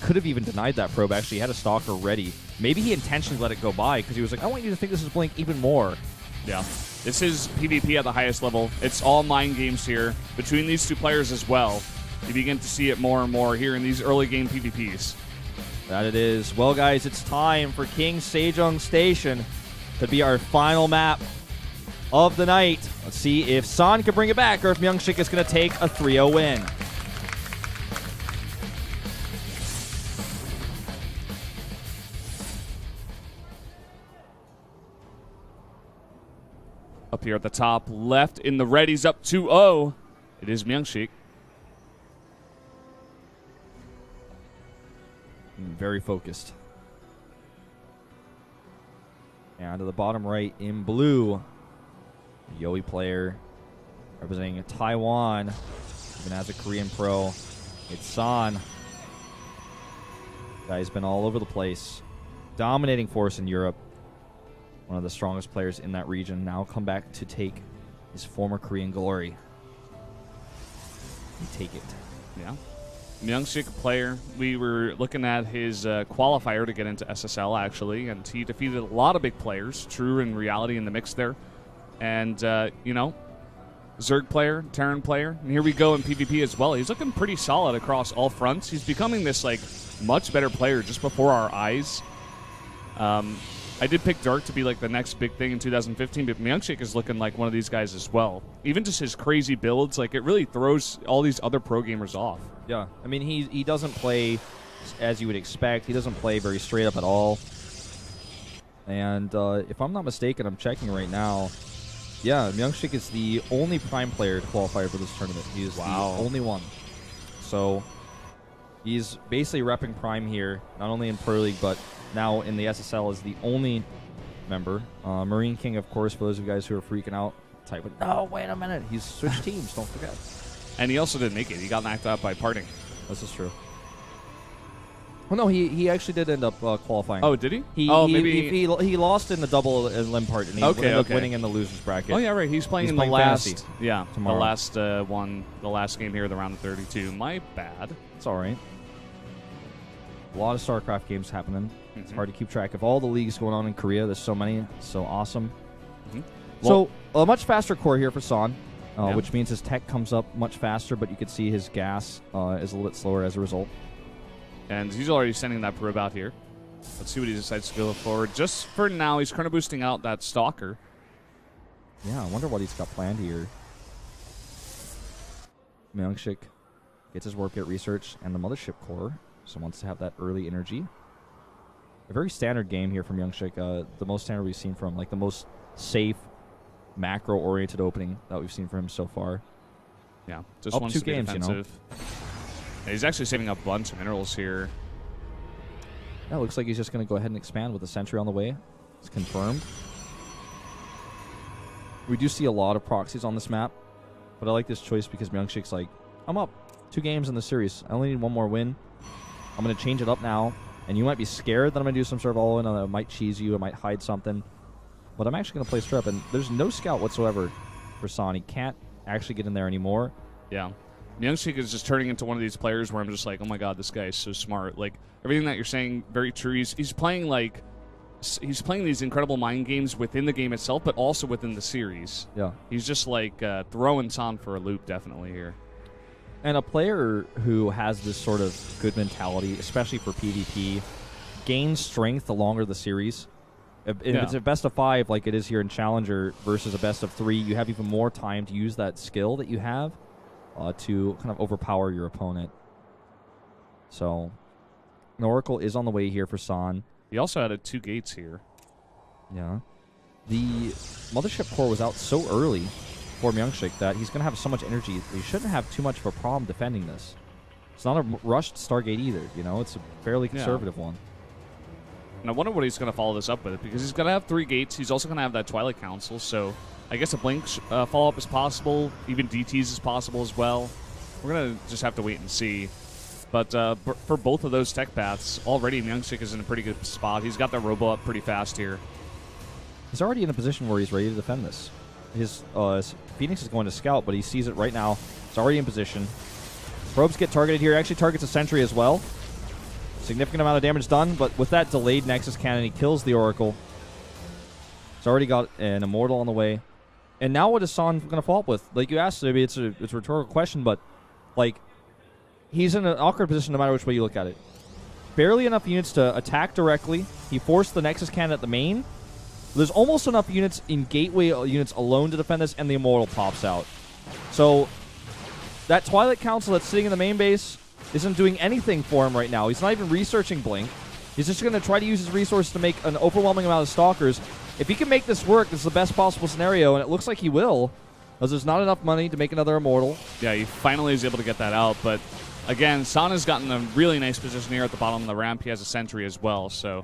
could have even denied that probe. Actually, he had a Stalker ready. Maybe he intentionally let it go by because he was like, I want you to think this is Blink even more. Yeah. This is PvP at the highest level. It's all mind games here. Between these two players as well, you begin to see it more and more here in these early game PvPs. That it is. Well, guys, it's time for King Sejong Station to be our final map of the night. Let's see if San can bring it back or if MyuNgSiK is going to take a 3-0 win. Up here at the top left in the red, he's up 2-0. It is MyuNgSiK. Very focused. And to the bottom right in blue, Yoi player representing Taiwan, even as a Korean pro. It's San. Guy's been all over the place. Dominating force in Europe. One of the strongest players in that region. Now come back to take his former Korean glory. You take it. Yeah. MyuNgSiK player. We were looking at his qualifier to get into SSL, actually, and he defeated a lot of big players, true and reality in the mix there. And, you know, Zerg player, Terran player, and here we go in PvP as well. He's looking pretty solid across all fronts. He's becoming this, like, much better player just before our eyes. I did pick Dark to be like the next big thing in 2015, but MyuNgSiK is looking like one of these guys as well. Even just his crazy builds, like it really throws all these other pro gamers off. Yeah, I mean he doesn't play as you would expect. He doesn't play very straight up at all. And if I'm not mistaken, I'm checking right now. Yeah, MyuNgSiK is the only Prime player to qualify for this tournament. He is the only one. So he's basically repping Prime here, not only in Pro League, but now in the SSL is the only member. Marine King, of course, for those of you guys who are freaking out, typing, no, wait a minute. He's switched teams, don't forget. And he also didn't make it. He got knocked out by parting. This is true. Well, no, he actually did end up qualifying. Oh, did he? Maybe he lost in the double limb part, and he ended up winning in the losers bracket. Oh yeah, right. He's playing in the last, tomorrow. the last one, the last game here, the round of 32. My bad. It's all right. A lot of StarCraft games happening. It's hard to keep track of all the leagues going on in Korea. There's so many. So awesome. Well, so a much faster core here for San, which means his tech comes up much faster, but you can see his gas is a little bit slower as a result. And he's already sending that probe out here. Let's see what he decides to go forward. Just for now, he's kind of boosting out that Stalker. Yeah, I wonder what he's got planned here. MyuNgSiK gets his warp gate research and the mothership core, so wants to have that early energy. A very standard game here from MyuNgSiK. The most standard we've seen from, like the most safe, macro-oriented opening that we've seen from him so far. Yeah, just wants 2 to be games, defensive. Yeah, he's actually saving up a bunch of minerals here. Yeah, looks like he's just going to go ahead and expand with the sentry on the way. It's confirmed. We do see a lot of proxies on this map, but I like this choice because MyuNgSiK's like, I'm up 2 games in the series. I only need 1 more win. I'm going to change it up now. And you might be scared that I'm going to do some sort of all-in, I might cheese you, I might hide something. But I'm actually going to play straight up, and there's no scout whatsoever for San. He can't actually get in there anymore. Yeah. MyuNgSiK is just turning into one of these players where I'm just like, oh my god, this guy is so smart. Like, everything that you're saying, very true. He's playing like, he's playing these incredible mind games within the game itself, but also within the series. Yeah. He's just like throwing San for a loop definitely here. And a player who has this sort of good mentality, especially for PvP, gains strength the longer the series. If it's a best of 5 like it is here in Challenger versus a best of 3, you have even more time to use that skill that you have to kind of overpower your opponent. So, an Oracle is on the way here for San. He also added 2 gates here. Yeah. The Mothership core was out so early for MyuNgSiK that he's going to have so much energy. He shouldn't have too much of a problem defending this. It's not a rushed Stargate either, you know? It's a fairly conservative one. And I wonder what he's going to follow this up with, because he's going to have 3 gates. He's also going to have that Twilight Council, so I guess a Blink follow-up is possible. Even DTs is possible as well. We're going to just have to wait and see. But for both of those tech paths, already MyuNgSiK is in a pretty good spot. He's got that robo up pretty fast here. He's already in a position where he's ready to defend this. His Phoenix is going to scout, but he sees it right now. It's already in position. Probes get targeted here. Actually targets a sentry as well. Significant amount of damage done, but with that delayed Nexus Cannon, he kills the Oracle. He's already got an Immortal on the way. And now what is San going to follow up with? Like you asked, maybe it's a rhetorical question, but like he's in an awkward position no matter which way you look at it. Barely enough units to attack directly. He forced the Nexus Cannon at the main. There's almost enough units in Gateway units alone to defend this, and the Immortal pops out. So that Twilight Council that's sitting in the main base isn't doing anything for him right now. He's not even researching Blink. He's just going to try to use his resources to make an overwhelming amount of Stalkers. If he can make this work, this is the best possible scenario, and it looks like he will, because there's not enough money to make another Immortal. Yeah, he finally is able to get that out, but again, San has gotten a really nice position here at the bottom of the ramp. He has a sentry as well, so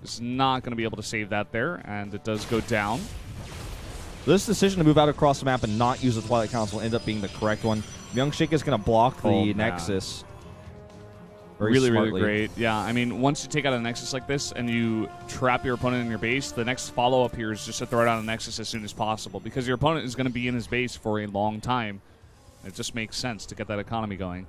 he's not going to be able to save that there, and it does go down. This decision to move out across the map and not use the Twilight Council will end up being the correct one. MyuNgSiK is going to block the Nexus. Very really smartly. great. Yeah, I mean, once you take out a Nexus like this and you trap your opponent in your base, the next follow-up here is just to throw it on a Nexus as soon as possible, because your opponent is going to be in his base for a long time. It just makes sense to get that economy going.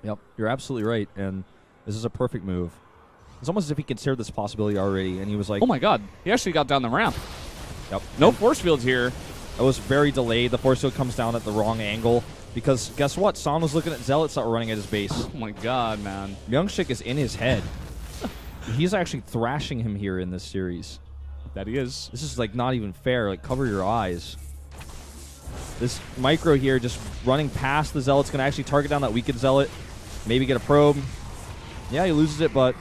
Yep, you're absolutely right, and this is a perfect move. It's almost as if he considered this possibility already, and he was like... Oh my god, he actually got down the ramp. Yep. No force field here. It was very delayed. The force field comes down at the wrong angle, because guess what? San was looking at Zealots that were running at his base. Oh my god, man. MyuNgSiK is in his head. He's actually thrashing him here in this series. That he is. This is like not even fair. Like, cover your eyes. This micro here just running past the Zealot's going to actually target down that weakened Zealot. Maybe get a probe. Yeah, he loses it, but,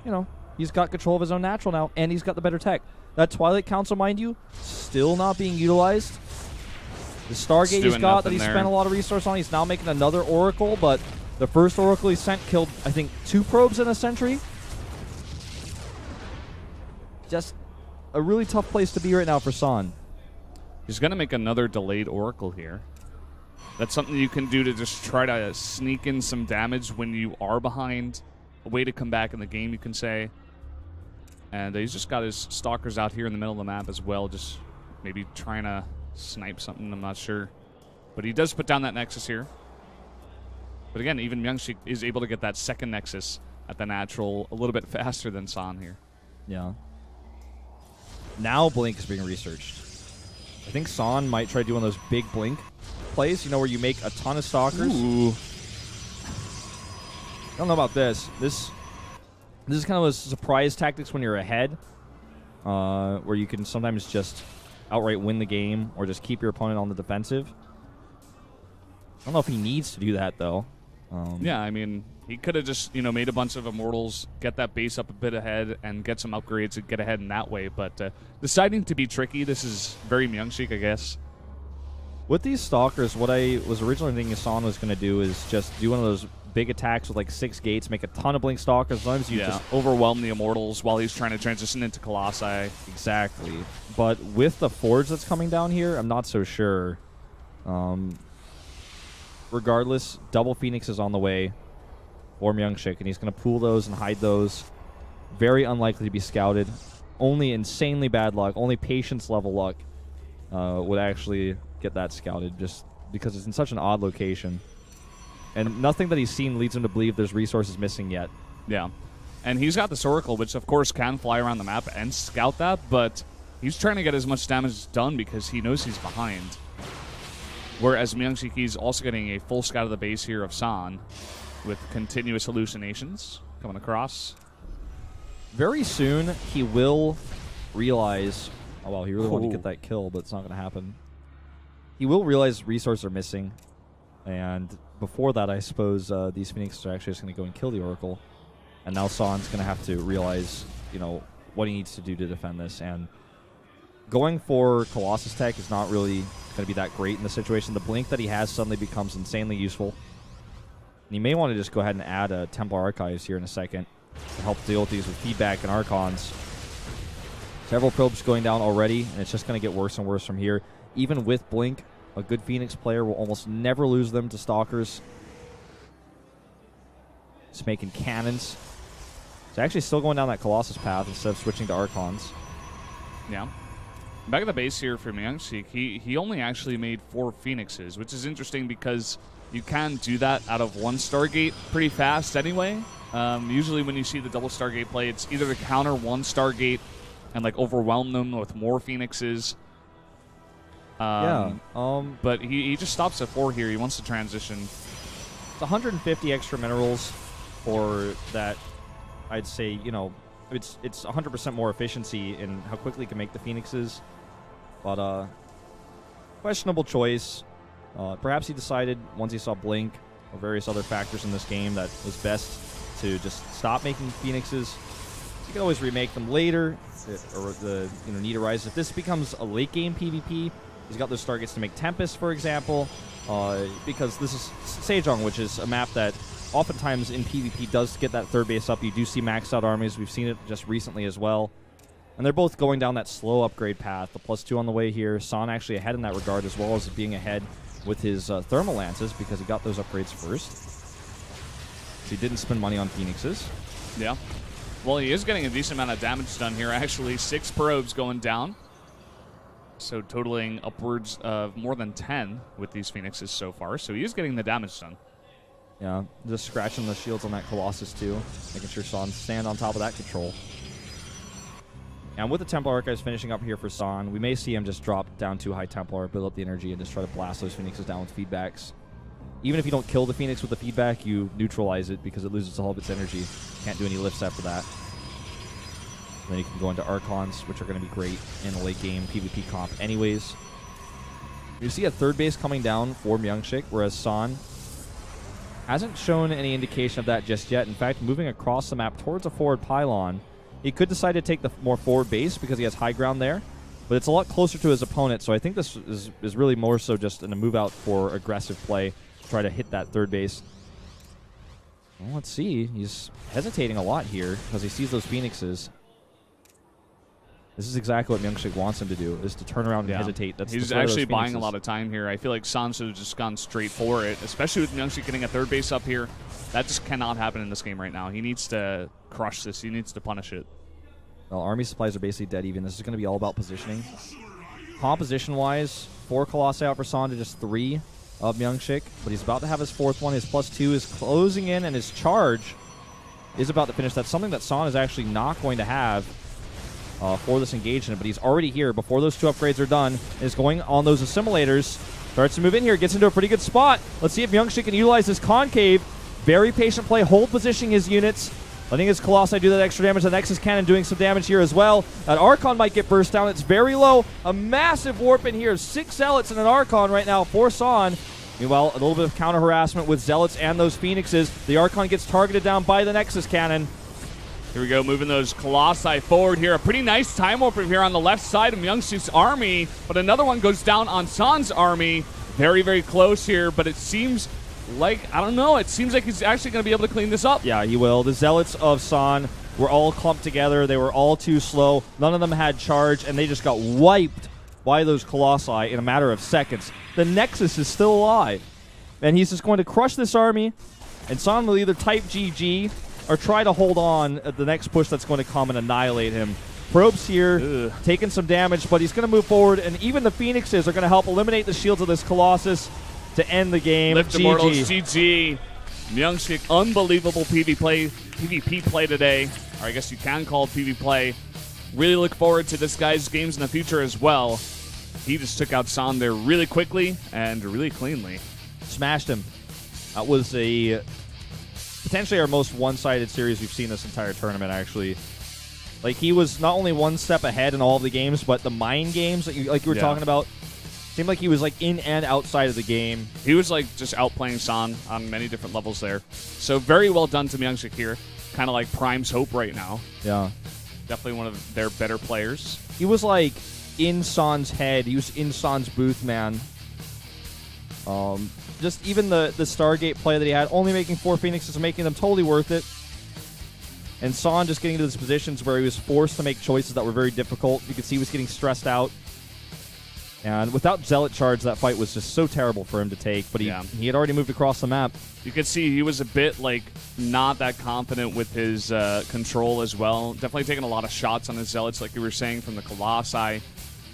you know, he's got control of his own natural now, and he's got the better tech. That Twilight Council, mind you, still not being utilized. The Stargate he's got that he spent a lot of resource on, he's now making another Oracle, but the first Oracle he sent killed, I think, 2 probes in a sentry. Just a really tough place to be right now for San. He's going to make another delayed Oracle here. That's something you can do to just try to sneak in some damage when you are behind. A way to come back in the game, you can say. And he's just got his Stalkers out here in the middle of the map as well, just maybe trying to snipe something, I'm not sure. But he does put down that Nexus here. But again, even MyuNgSiK is able to get that second Nexus at the natural a little bit faster than San here. Yeah. Now Blink is being researched. I think San might try to do one of those big Blink plays, you know, where you make a ton of Stalkers. Ooh. I don't know about this. This is kind of a surprise tactics when you're ahead, where you can sometimes just outright win the game or just keep your opponent on the defensive. I don't know if he needs to do that, though. Yeah, I mean, he could have just, you know, made a bunch of Immortals, get that base up a bit ahead, and get some upgrades and get ahead in that way. But deciding to be tricky, this is very MyuNgSiK, I guess. With these Stalkers, what I was originally thinking San was going to do is just do one of those big attacks with like 6 gates, make a ton of Blink Stalkers. Sometimes you just overwhelm the Immortals while he's trying to transition into Colossi. Exactly. But with the Forge that's coming down here, I'm not so sure. Regardless, double Phoenix is on the way for MyuNgSiK, and he's going to pool those and hide those. Very unlikely to be scouted. Only insanely bad luck, only patience level luck would actually get that scouted, just because it's in such an odd location. And nothing that he's seen leads him to believe there's resources missing yet. Yeah. And he's got this Oracle, which of course can fly around the map and scout that, but he's trying to get as much damage done because he knows he's behind. Whereas MyuNgSiK is also getting a full scout of the base here of San with continuous hallucinations coming across. Very soon, he will realize... Oh, well, he really wanted to get that kill, but it's not going to happen. He will realize resources are missing. And before that, I suppose these Phoenixes are actually just going to go and kill the Oracle. And now San's going to have to realize, you know, what he needs to do to defend this. And going for Colossus tech is not really going to be that great in this situation. The Blink that he has suddenly becomes insanely useful. And you may want to just go ahead and add a Templar Archives here in a second to help deal with these with feedback and Archons. Several probes going down already, and it's just going to get worse and worse from here. Even with Blink, a good Phoenix player will almost never lose them to Stalkers. Just making cannons. It's actually still going down that Colossus path instead of switching to Archons. Yeah. Back at the base here for MyuNgSiK, he only actually made 4 Phoenixes, which is interesting because you can do that out of one Stargate pretty fast anyway. Usually when you see the double Stargate play, it's either to counter one Stargate and like overwhelm them with more Phoenixes. But he just stops at 4 here. He wants to transition. It's 150 extra minerals for that. I'd say, you know, it's 100% more efficiency in how quickly he can make the Phoenixes. But questionable choice. Perhaps he decided once he saw Blink or various other factors in this game that it was best to just stop making Phoenixes. You can always remake them later, or the need arises. If this becomes a late game PvP, he's got those targets to make Tempest, for example, because this is Sejong, which is a map that oftentimes in PvP does get that third base up. You do see maxed out armies. We've seen it just recently as well. And they're both going down that slow upgrade path. The +2 on the way here. San actually ahead in that regard, as well as being ahead with his thermal lances because he got those upgrades first. So he didn't spend money on Phoenixes. Yeah. Well, he is getting a decent amount of damage done here, actually. 6 probes going down. So totaling upwards of more than 10 with these Phoenixes so far. So he is getting the damage done. Yeah, just scratching the shields on that Colossus too. Making sure San stand on top of that control. And with the Templar Archives finishing up here for San, we may see him just drop down to high Templar, build up the energy, and just try to blast those Phoenixes down with feedbacks. Even if you don't kill the Phoenix with the feedback, you neutralize it because it loses all of its energy. Can't do any lifts after that. Then you can go into Archons, which are going to be great in a late game PvP comp anyways. You see a third base coming down for MyuNgSiK, whereas San hasn't shown any indication of that just yet. In fact, moving across the map towards a forward pylon. He could decide to take the more forward base because he has high ground there, but it's a lot closer to his opponent, so I think this is really more so just in a move out for aggressive play, try to hit that third base. Well, let's see. He's hesitating a lot here because he sees those Phoenixes. This is exactly what MyuNgSiK wants him to do, is to turn around and hesitate. He's actually buying a lot of time here. I feel like San should have just gone straight for it, especially with MyuNgSiK getting a third base up here. That just cannot happen in this game right now. He needs to crush this. He needs to punish it. Well, army supplies are basically dead even. This is going to be all about positioning. Composition-wise, 4 Colossi out for San to just 3 of MyuNgSiK, but he's about to have his 4th one. His +2 is closing in, and his charge is about to finish. That's something that San is actually not going to have for this engagement, but he's already here before those 2 upgrades are done. Is going on those assimilators. Starts to move in here, gets into a pretty good spot. Let's see if MyuNgSiK can utilize this concave. Very patient play, hold positioning his units. Letting his Colossi do that extra damage. The Nexus Cannon doing some damage here as well. That Archon might get burst down. It's very low. A massive warp in here. 6 Zealots and an Archon right now for San. Meanwhile, a little bit of counter harassment with Zealots and those Phoenixes. The Archon gets targeted down by the Nexus Cannon. Here we go, moving those Colossi forward here. A pretty nice time warp here on the left side of MyuNgSiK's army, but another one goes down on San's army. Very, very close here, but it seems like, I don't know, it seems like he's actually going to be able to clean this up. Yeah, he will. The Zealots of San were all clumped together. They were all too slow. None of them had charge, and they just got wiped by those Colossi in a matter of seconds. The Nexus is still alive, and he's just going to crush this army, and San will either type GG or try to hold on at the next push that's going to come and annihilate him. Probes here, taking some damage, but he's going to move forward, and even the Phoenixes are going to help eliminate the shields of this Colossus to end the game. Lift Immortals, GG. MyuNgSiK, unbelievable PvP play today. Or I guess you can call it PvP play. Really look forward to this guy's games in the future as well. He just took out San there really quickly and really cleanly. Smashed him. That was potentially our most one-sided series we've seen this entire tournament, actually. Like, he was not only one step ahead in all of the games, but the mind games that you were talking about, seemed like he was like in and outside of the game. He was like just outplaying San on many different levels there. So very well done to MyuNgSiK here. Kind of like Prime's hope right now. Yeah. Definitely one of their better players. He was like in San's head. He was in San's booth, man. Just even the Stargate play that he had, only making 4 Phoenixes, making them totally worth it. And San just getting into those positions where he was forced to make choices that were very difficult. You could see he was getting stressed out. And without Zealot charge, that fight was just so terrible for him to take. But he had already moved across the map. You could see he was a bit, like, not that confident with his control as well. Definitely taking a lot of shots on his Zealots, like you were saying, from the Colossi.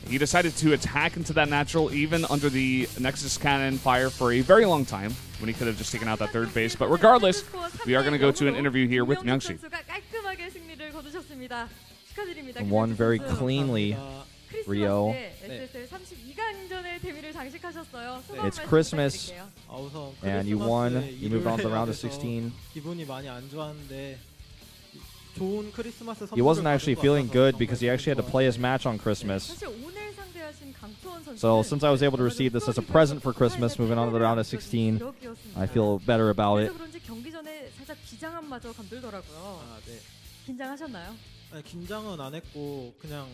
he decided to attack into that natural even under the Nexus cannon fire for a very long time when he could have just taken out that third base. But regardless, we are going to go to an interview here with MyuNgSiK. Won very cleanly, Rio. It's Christmas, and you won. You moved on to the round of 16. He wasn't actually feeling good because he actually had to play his match on Christmas. So since I was able to receive this as a present for Christmas, moving on to the round of 16, I feel better about it.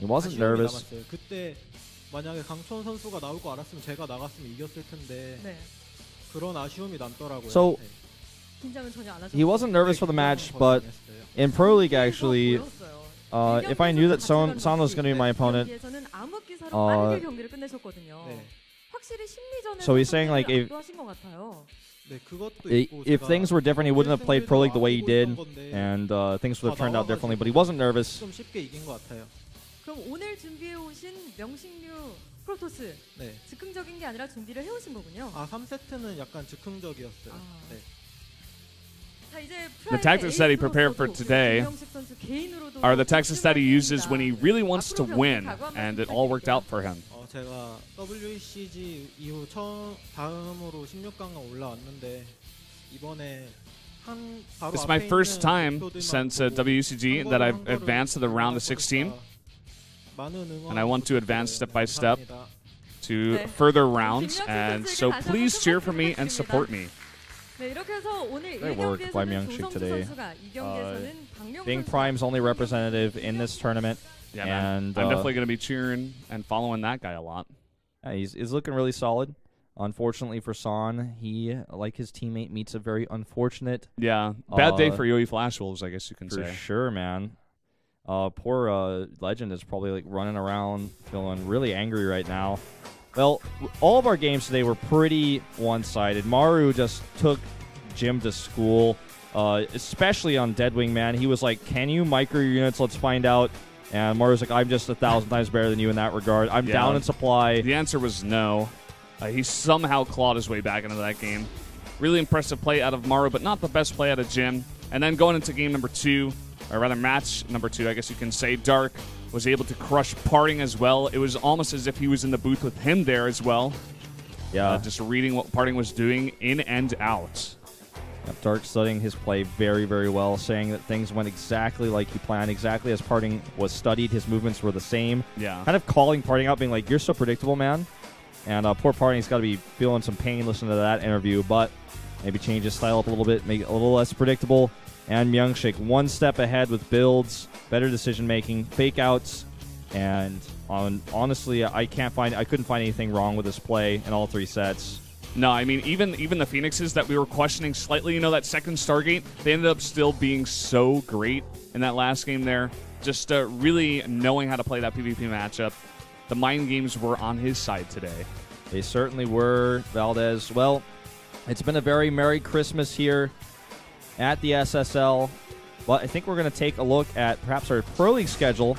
He wasn't nervous. 만약에 강초원 선수가 나올 거 알았으면 제가 나갔으면 이겼을 텐데 그런 아쉬움이 남더라고요. So he wasn't nervous for the match, but in Pro League actually, if I knew that Son was going to be my opponent, so he's saying like if things were different, he wouldn't have played Pro League the way he did, and things would have turned out differently. But he wasn't nervous. 그럼 오늘 준비해 오신 명식류 프로토스 즉흥적인 게 아니라 준비를 해 오신 거군요. 3세트는 약간 즉흥적이었어요. 네. The tactics that he prepared for today are the tactics that he uses when he really wants to win, and it all worked out for him. 제가 WCG 이후 다음으로 16강에 올라왔는데 이번에 It's my first time since WCG that I've advanced to the round of 16. And I want to advance step by step to further rounds, and so please cheer for me and support me. Great work by MyuNgSiK today. Being Prime's only representative in this tournament. Yeah, and I'm definitely going to be cheering and following that guy a lot. Yeah, he's looking really solid. Unfortunately for Son, he, like his teammate, meets a very unfortunate... Yeah, bad day for Yoey Flash Wolves, I guess you can say. For sure, man. Poor Legend is probably like running around feeling really angry right now. Well, all of our games today were pretty one-sided. Maru just took Jim to school, especially on Deadwing, man. He was like, can you micro your units? Let's find out. And Maru's like, I'm just 1,000 times better than you in that regard. I'm down in supply. The answer was no. He somehow clawed his way back into that game. Really impressive play out of Maru, but not the best play out of Jim. And then going into game number 2, or rather match number 2, I guess you can say, Dark was able to crush Parting as well. It was almost as if he was in the booth with him there as well. Yeah. Just reading what Parting was doing in and out. Yep, Dark studying his play very, very well, saying that things went exactly like he planned, exactly as Parting was studied. His movements were the same. Yeah. Kind of calling Parting out, being like, you're so predictable, man. And poor Parting's got to be feeling some pain listening to that interview, but maybe change his style up a little bit, make it a little less predictable. And MyuNgSiK one step ahead with builds, better decision-making, fake-outs, and honestly, I couldn't find anything wrong with this play in all 3 sets. No, I mean, even the Phoenixes that we were questioning slightly, that second Stargate, they ended up still being so great in that last game there. Just really knowing how to play that PvP matchup. The mind games were on his side today. They certainly were, Valdez. Well, it's been a very Merry Christmas here at the SSL, but I think we're going to take a look at perhaps our Pro League schedule.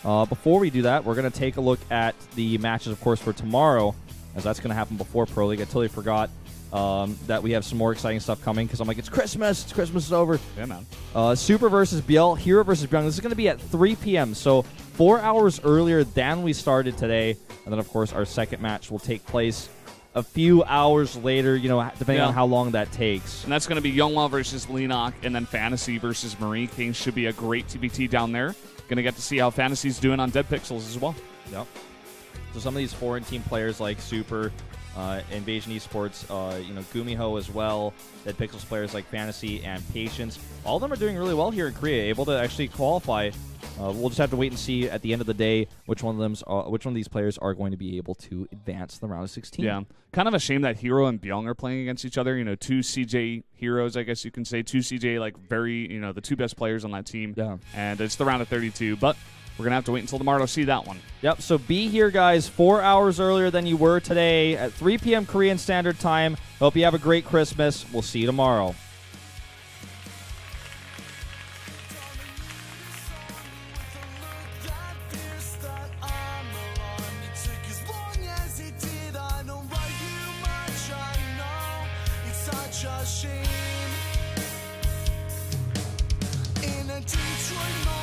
Before we do that, we're going to take a look at the matches, of course, for tomorrow, as that's going to happen before Pro League. I totally forgot that we have some more exciting stuff coming, because I'm like, it's Christmas is over. Yeah, man. Super versus Biel, Hero versus Byung. This is going to be at 3 p.m., so 4 hours earlier than we started today. And then, of course, our second match will take place a few hours later, depending on how long that takes. And that's going to be Youngwell versus Leenock, and then Fantasy versus Marie King should be a great TBT down there. Going to get to see how Fantasy's doing on Dead Pixels as well. Yep. So some of these foreign team players like Super, Invasion Esports, Gumiho as well, Dead Pixels players like Fantasy and Patience, all of them are doing really well here in Korea, able to actually qualify. We'll just have to wait and see at the end of the day which one of these players are going to be able to advance the round of 16. Yeah, kind of a shame that Hero and Byung are playing against each other. 2 CJ heroes, I guess you can say, 2 CJ the 2 best players on that team. Yeah, and it's the round of 32, but we're gonna have to wait until tomorrow to see that one. Yep. So be here, guys, 4 hours earlier than you were today at 3 p.m. Korean Standard Time. Hope you have a great Christmas. We'll see you tomorrow. shame in a Detroit moment.